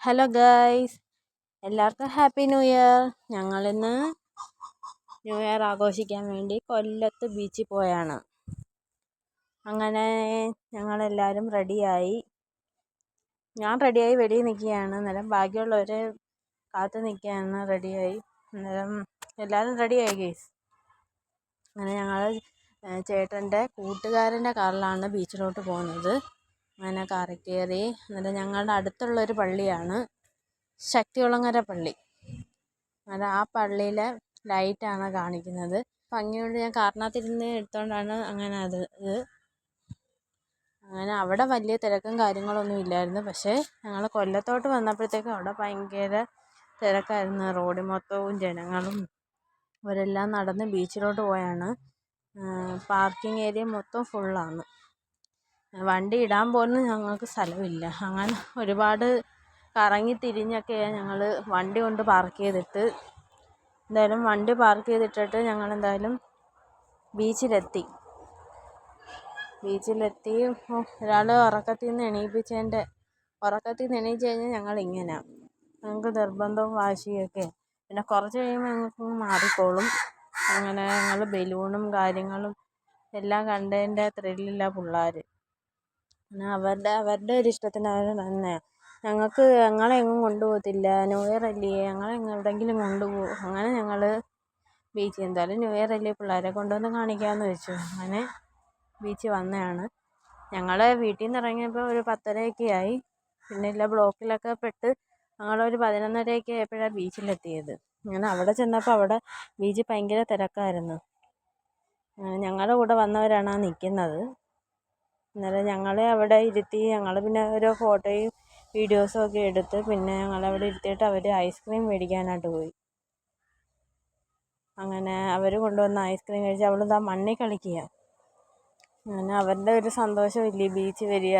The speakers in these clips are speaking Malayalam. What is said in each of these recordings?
ഹലോ ഗൈസ്, എല്ലാവർക്കും ഹാപ്പി ന്യൂ ഇയർ. ഞങ്ങളിന്ന് ന്യൂ ഇയർ ആഘോഷിക്കാൻ വേണ്ടി കൊല്ലത്ത് ബീച്ചിൽ പോയാണ്. അങ്ങനെ ഞങ്ങളെല്ലാവരും റെഡിയായി. ഞാൻ റെഡിയായി വെളിയിൽ നിൽക്കുകയാണ്. അന്നേരം ബാക്കിയുള്ളവർ കാത്തു നിൽക്കുകയാണ്. റെഡിയായി അന്നേരം എല്ലാവരും റെഡിയായി ഗൈസ്. അങ്ങനെ ഞങ്ങൾ ചേട്ടൻ്റെ കൂട്ടുകാരൻ്റെ കാറിലാണ് ബീച്ചിലോട്ട് പോകുന്നത്. അങ്ങനെ കാറിൽ കയറി. എന്നിട്ട് ഞങ്ങളുടെ അടുത്തുള്ളൊരു പള്ളിയാണ് ശക്തികുളങ്ങര പള്ളി. അത് ആ പള്ളിയിലെ ലൈറ്റാണ് കാണിക്കുന്നത്. ഭംഗിയുണ്ട്. ഞാൻ കാറിനകത്തിരുന്ന് എടുത്തോണ്ടാണ് അങ്ങനെ അങ്ങനെ അവിടെ വലിയ തിരക്കും കാര്യങ്ങളൊന്നും ഇല്ലായിരുന്നു. പക്ഷേ ഞങ്ങൾ കൊല്ലത്തോട്ട് വന്നപ്പോഴത്തേക്കും അവിടെ ഭയങ്കര തിരക്കായിരുന്നു. റോഡ് മൊത്തവും ജനങ്ങളും. അവരെല്ലാം നടന്ന് ബീച്ചിലോട്ട് പോയാണ്. പാർക്കിംഗ് ഏരിയ മൊത്തം ഫുള്ളാണ്. വണ്ടി ഇടാൻ പോലും ഞങ്ങൾക്ക് സ്ഥലമില്ല. അങ്ങനെ ഒരുപാട് കറങ്ങി തിരിഞ്ഞൊക്കെയാണ് ഞങ്ങൾ വണ്ടി കൊണ്ട് പാർക്ക് ചെയ്തിട്ട്. എന്തായാലും വണ്ടി പാർക്ക് ചെയ്തിട്ടിട്ട് ഞങ്ങൾ എന്തായാലും ബീച്ചിലെത്തി. ഒരാൾ ഉറക്കത്തിൽ നിന്ന് എണീച്ച് കഴിഞ്ഞാൽ ഞങ്ങളിങ്ങനെയാണ്. ഞങ്ങൾക്ക് നിർബന്ധവും വാശിയൊക്കെ. പിന്നെ കുറച്ച് കഴിയുമ്പോൾ ഞങ്ങൾക്ക് മാറിക്കോളും. അങ്ങനെ ഞങ്ങൾ ബലൂണും കാര്യങ്ങളും എല്ലാം കണ്ടതിൻ്റെ ത്രില്ലിലാണ് പിള്ളേർ. പിന്നെ അവരുടെ ഒരു ഇഷ്ടത്തിന് അവർ തന്നെയാണ്. ഞങ്ങളെ എങ്ങും കൊണ്ടുപോകത്തില്ല. ന്യൂ ഇയർ അല്ലേ, ഞങ്ങളെ എവിടെയെങ്കിലും കൊണ്ടുപോകും. അങ്ങനെ ഞങ്ങൾ ബീച്ചിൽ എന്തായാലും ന്യൂ ഇയർ അല്ലേ, പിള്ളേരെ കൊണ്ടുവന്ന് കാണിക്കാമെന്ന് വെച്ചു. അങ്ങനെ ബീച്ചിൽ വന്നതാണ്. ഞങ്ങൾ വീട്ടിൽ നിന്ന് ഇറങ്ങിയപ്പോൾ ഒരു 10:30 ആയി. പിന്നെ എല്ലാ ബ്ലോക്കിലൊക്കെ പെട്ട് ഞങ്ങളൊരു 11:30 ആയപ്പോഴാണ് ബീച്ചിലെത്തിയത്. അങ്ങനെ അവിടെ ചെന്നപ്പോൾ അവിടെ ബീച്ചിൽ ഭയങ്കര തിരക്കായിരുന്നു. ഞങ്ങളുടെ കൂടെ വന്നവരാണ് ആ നിൽക്കുന്നത്. അന്നേരം ഞങ്ങളെ അവിടെ ഇരുത്തി. ഞങ്ങൾ പിന്നെ ഓരോ ഫോട്ടോയും വീഡിയോസും ഒക്കെ എടുത്ത് പിന്നെ ഞങ്ങളവിടെ ഇരുത്തിയിട്ട് അവർ ഐസ്ക്രീം മേടിക്കാനായിട്ട് പോയി. അങ്ങനെ അവർ കൊണ്ടുവന്ന ഐസ്ക്രീം കഴിച്ച് അവളിതാ മണ്ണിൽ കളിക്കുക. അങ്ങനെ അവരുടെ ഒരു സന്തോഷമില്ലേ ബീച്ചിൽ വരിക.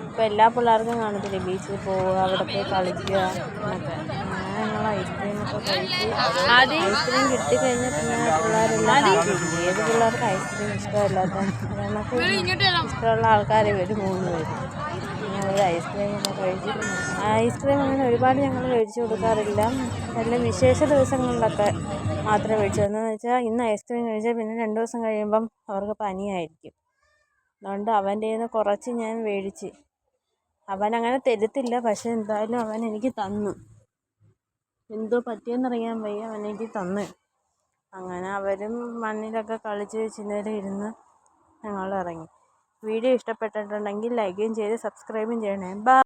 ഇപ്പോൾ എല്ലാ പിള്ളേർക്കും കാണത്തില്ലേ ബീച്ചിൽ പോവുക, അവിടെ പോയി കളിക്കുക എന്നൊക്കെ. അങ്ങനെ ഞങ്ങൾ ഐസ്ക്രീമൊക്കെ കഴിച്ച് ഐസ്ക്രീം കിട്ടിക്കഴിഞ്ഞാൽ പിന്നെ പിള്ളേരെല്ലാം ഹാപ്പിയായിരിക്കും. ഏത് പിള്ളേർക്ക് ഐസ്ക്രീം ഇഷ്ടമല്ലാത്ത? നമുക്ക് ഇഷ്ടമുള്ള ആൾക്കാർ ഒരു 3 പേര്. അങ്ങനെ ഒരു ഐസ്ക്രീമൊക്കെ കഴിച്ച്. ഐസ്ക്രീം അങ്ങനെ ഒരുപാട് ഞങ്ങൾ മേടിച്ച് കൊടുക്കാറില്ല. നല്ല വിശേഷ ദിവസങ്ങളിലൊക്കെ മാത്രമേ മേടിച്ചു. എന്താണെന്ന് വെച്ചാൽ ഇന്ന് ഐസ്ക്രീം കഴിച്ചാൽ പിന്നെ 2 ദിവസം കഴിയുമ്പം അവർക്ക് പനിയായിരിക്കും. അതുകൊണ്ട് അവൻ്റെ കയ്യിൽ നിന്ന് കുറച്ച് ഞാൻ മേടിച്ച്. അവനങ്ങനെ തരത്തില്ല, പക്ഷേ എന്തായാലും അവൻ എനിക്ക് തന്നു. എന്തോ പറ്റിയെന്നറിയാൻ വയ്യ, അവനെനിക്ക് തന്ന്. അങ്ങനെ അവരും മണ്ണിലൊക്കെ കളിച്ച് ഇച്ചിരി ഇരുന്ന് ഞങ്ങൾ ഇറങ്ങി. വീഡിയോ ഇഷ്ടപ്പെട്ടിട്ടുണ്ടെങ്കിൽ ലൈക്കും ചെയ്ത് സബ്സ്ക്രൈബും ചെയ്യണേ. ബൈ.